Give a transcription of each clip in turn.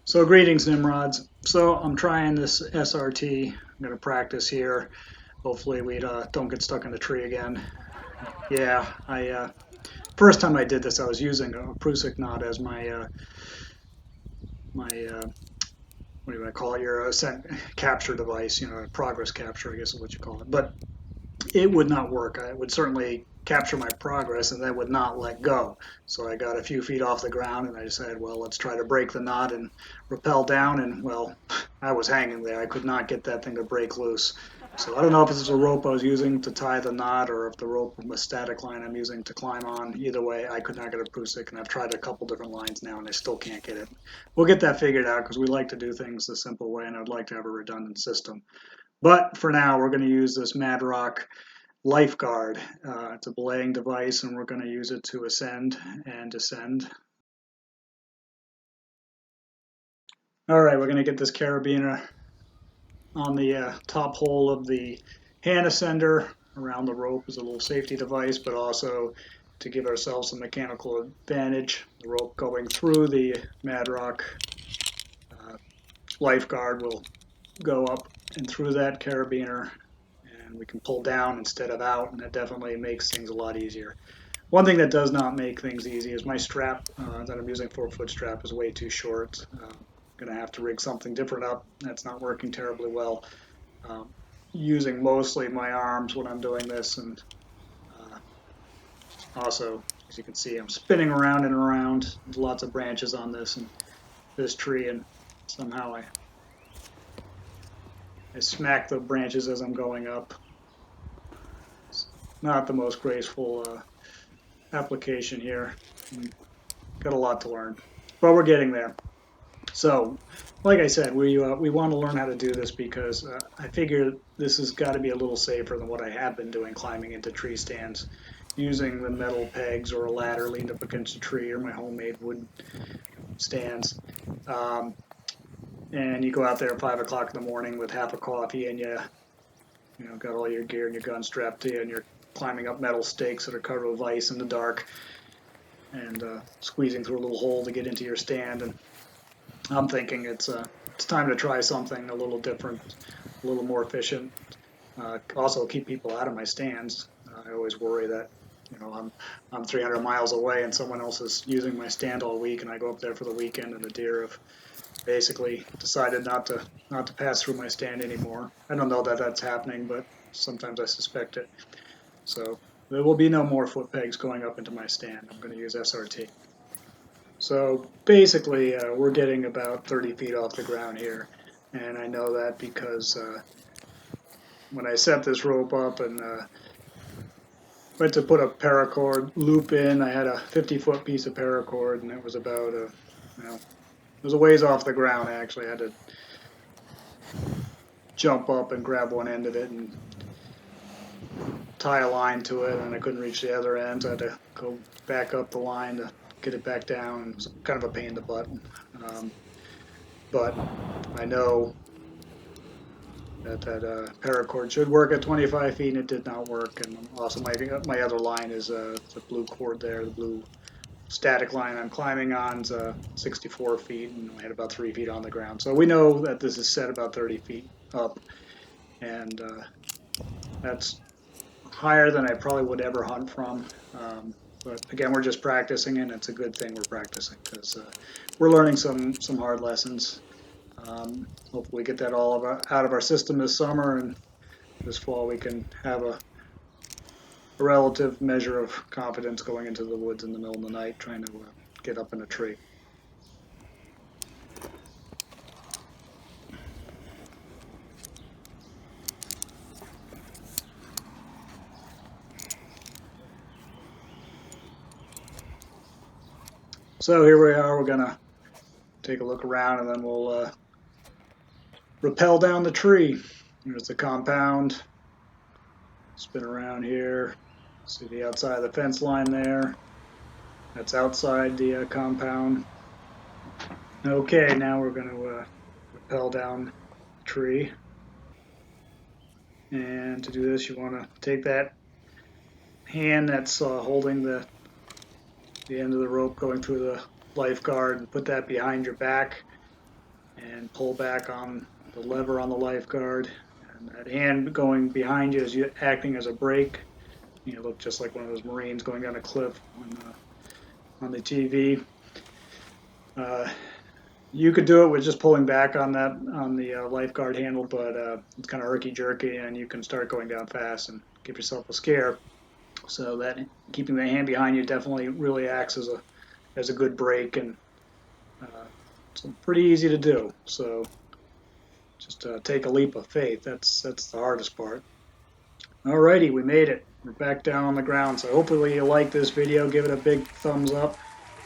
So greetings, Nimrods. So I'm trying this SRT. I'm going to practice here. Hopefully we don't get stuck in the tree again. Yeah, I first time I did this, I was using a Prusik knot as my what do I call it? Your Ascent capture device. Progress capture, I guess is what you call it. But it would not work. I would certainly capture my progress and then would not let go. So I got a few feet off the ground and I decided, well, let's try to break the knot and rappel down. And well, I was hanging there. I could not get that thing to break loose. So I don't know if this is a rope I was using to tie the knot or if the rope was a static line I'm using to climb on. Either way, I could not get a Prusik, and I've tried a couple different lines now and I still can't get it. We'll get that figured out because we like to do things the simple way and I'd like to have a redundant system. But for now, we're going to use this Mad Rock Lifeguard. It's a belaying device, and we're going to use it to ascend and descend. All right, we're going to get this carabiner on the top hole of the hand ascender. Around the rope is a little safety device, but also to give ourselves some mechanical advantage. The rope going through the Mad Rock Lifeguard will go up and through that carabiner, and we can pull down instead of out, and that definitely makes things a lot easier. One thing that does not make things easy is my strap that I'm using, 4-foot strap, is way too short. I'm going to have to rig something different up. That's not working terribly well. Um, Using mostly my arms when I'm doing this, and uh, also, as you can see, I'm spinning around and around. There's lots of branches on this tree, and somehow I smack the branches as I'm going up. It's not the most graceful application here. Got a lot to learn, but we're getting there. So, like I said, we want to learn how to do this because I figure this has got to be a little safer than what I have been doing, climbing into tree stands, using the metal pegs or a ladder leaned up against a tree or my homemade wood stands. Um, and you go out there at 5 o'clock in the morning with half a coffee and you got all your gear and your gun strapped to you and you're climbing up metal stakes that are covered with ice in the dark and squeezing through a little hole to get into your stand. And I'm thinking it's time to try something a little different, a little more efficient. Also, keep people out of my stands. I always worry that I'm 300 miles away and someone else is using my stand all week, and I go up there for the weekend, and the deer have basically decided not to pass through my stand anymore. I don't know that that's happening, but sometimes I suspect it. So there will be no more foot pegs going up into my stand. I'm going to use SRT. So basically, we're getting about 30 feet off the ground here, and I know that because when I set this rope up and went to put a paracord loop in, I had a 50-foot piece of paracord, and it was about it was a ways off the ground. Actually, I had to jump up and grab one end of it and tie a line to it, and I couldn't reach the other end, so I had to go back up the line to get it back down. It was kind of a pain in the butt. But I know that paracord should work at 25 feet, and it did not work. And also my other line is the blue cord there, the blue static line I'm climbing on is 64 feet, and I had about 3 feet on the ground. So we know that this is set about 30 feet up, and that's higher than I probably would ever hunt from. But again, we're just practicing, and it's a good thing we're practicing because we're learning some hard lessons. Hopefully get that all out of our system this summer, and this fall we can have a relative measure of confidence going into the woods in the middle of the night trying to get up in a tree. So here we are. We're going to take a look around, and then we'll rappel down the tree. Here's the compound. Spin around here. See the outside of the fence line there. That's outside the compound. Okay, now we're going to rappel down the tree. And to do this, you want to take that hand that's holding the end of the rope going through the lifeguard and put that behind your back. and pull back on the lever on the lifeguard. And that hand going behind you is acting as a brake. You look just like one of those Marines going down a cliff on the TV. You could do it with just pulling back on the lifeguard handle, but it's kind of herky jerky, and you can start going down fast and give yourself a scare. So that keeping the hand behind you definitely really acts as a good brake, and it's pretty easy to do. So just take a leap of faith. That's the hardest part. Alrighty, we made it. We're back down on the ground. So hopefully you like this video. Give it a big thumbs up.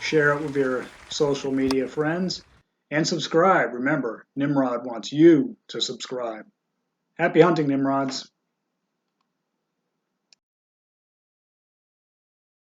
Share it with your social media friends. And subscribe. Remember, Nimrod wants you to subscribe. Happy hunting, Nimrods.